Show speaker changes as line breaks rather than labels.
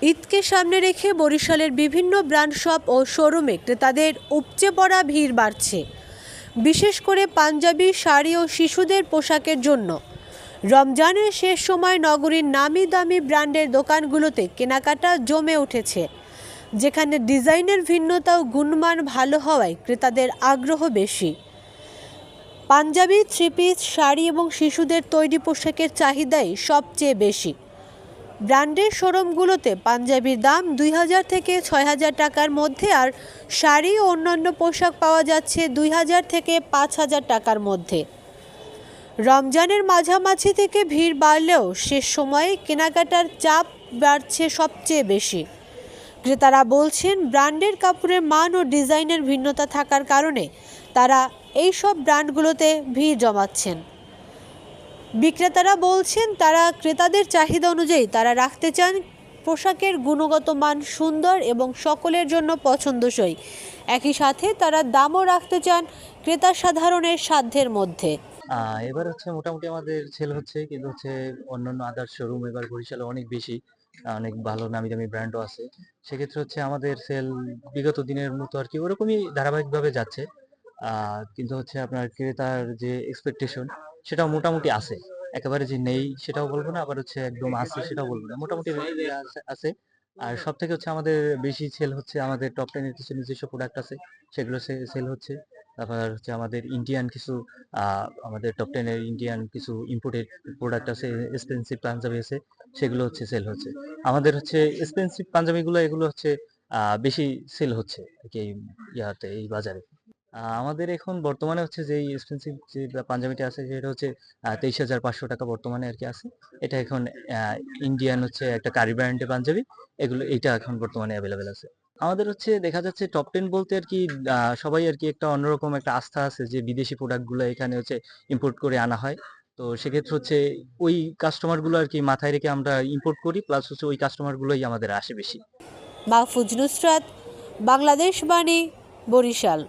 ঈদকে সামনে রেখে বরিশালের বিভিন্ন ব্র্যান্ড শপ ও শোরুমে ক্রেতাদের উপচে পড়া ভিড় বাড়ছে, বিশেষ করে পাঞ্জাবি, শাড়ি ও শিশুদের পোশাকের জন্য। রমজানের শেষ সময় নগরীর নামি দামি ব্র্যান্ডের দোকানগুলোতে কেনাকাটা জমে উঠেছে, যেখানে ডিজাইনের ভিন্নতা ও গুণমান ভালো হওয়ায় ক্রেতাদের আগ্রহ বেশি। পাঞ্জাবি, থ্রি পিস, শাড়ি এবং শিশুদের তৈরি পোশাকের চাহিদাই সবচেয়ে বেশি। ব্র্যান্ডের শোরুমগুলোতে পাঞ্জাবির দাম ২,০০০ থেকে ৬,০০০ টাকার মধ্যে, আর শাড়ি ও অন্যান্য পোশাক পাওয়া যাচ্ছে ২,০০০ থেকে ৫,০০০ টাকার মধ্যে। রমজানের মাঝামাঝি থেকে ভিড় বাড়লেও শেষ সময়ে কেনাকাটার চাপ বাড়ছে সবচেয়ে বেশি। ক্রেতারা বলছেন, ব্র্যান্ডের কাপড়ের মান ও ডিজাইনের ভিন্নতা থাকার কারণে তারা এই সব ব্র্যান্ডগুলোতে ভিড় জমাচ্ছেন। বিক্রেতারা বলছেন, তারা ক্রেতাদের চাহিদা অনুযায়ী তারা রাখতে চান পোশাকের গুণগত মান সুন্দর এবং সকলের জন্য পছন্দসই। একই সাথে তারা দামও রাখতে চান ক্রেতা সাধারণের সাধ্যের মধ্যে।
এবার হচ্ছে মোটামুটি আমাদের সেল হচ্ছে, কিন্তু হচ্ছে অন্যান্য আদার শোরুম এবার বরিশালে অনেক বেশি, অনেক ভালো নামি দামি ব্র্যান্ডও আছে। সেক্ষেত্রে হচ্ছে আমাদের সেল বিগত দিনের মতো আর কি ওরকমই ধারাবাহিকভাবে যাচ্ছে। কিন্তু হচ্ছে আপনার ক্রেতার যে এক্সপেকটেশন সেটাও মোটামুটি আছে। একেবারে যে নেই সেটাও বলবো না, আবার হচ্ছে একদম আছে সেটাও বলবো না, মোটামুটি আছে। আর সব থেকে হচ্ছে আমাদের বেশি সেল হচ্ছে আমাদের টপ টেনের কিছু নিজস্ব প্রোডাক্ট আছে, সেগুলো সেল হচ্ছে। তারপর হচ্ছে আমাদের ইন্ডিয়ান কিছু আমাদের টপ টেনের ইন্ডিয়ান কিছু ইম্পোর্টেড প্রোডাক্ট আছে, এক্সপেন্সিভ পাঞ্জাবি আছে, সেগুলো হচ্ছে সেল হচ্ছে। আমাদের হচ্ছে এক্সপেন্সিভ পাঞ্জাবিগুলো এগুলো হচ্ছে বেশি সেল হচ্ছে আর কি এই বাজারে। আমাদের এখন বর্তমানে হচ্ছে যে এক্সপেন্সিভ যে পাঞ্জাবিটা আছে সেটা হচ্ছে ২৩,৫০০ টাকা বর্তমানে আর কি আছে। এটা এখন ইন্ডিয়ান হচ্ছে একটা কারি ব্র্যান্ডের পাঞ্জাবি, এগুলো এইটা এখন বর্তমানে অ্যাভেলেবেল আছে। আমাদের হচ্ছে দেখা যাচ্ছে টপ টেন বলতে আর কি সবাই আর কি একটা অন্যরকম একটা আস্থা আছে যে বিদেশি প্রোডাক্টগুলো এখানে হচ্ছে ইম্পোর্ট করে আনা হয়। তো সেক্ষেত্রে হচ্ছে ওই কাস্টমার গুলো আর কি মাথায় রেখে আমরা ইম্পোর্ট করি, প্লাস হচ্ছে ওই কাস্টমার গুলোই আমাদের আসে বেশি।
মাহফুজ নুসরাত, বাংলাদেশ বাণী, বরিশাল।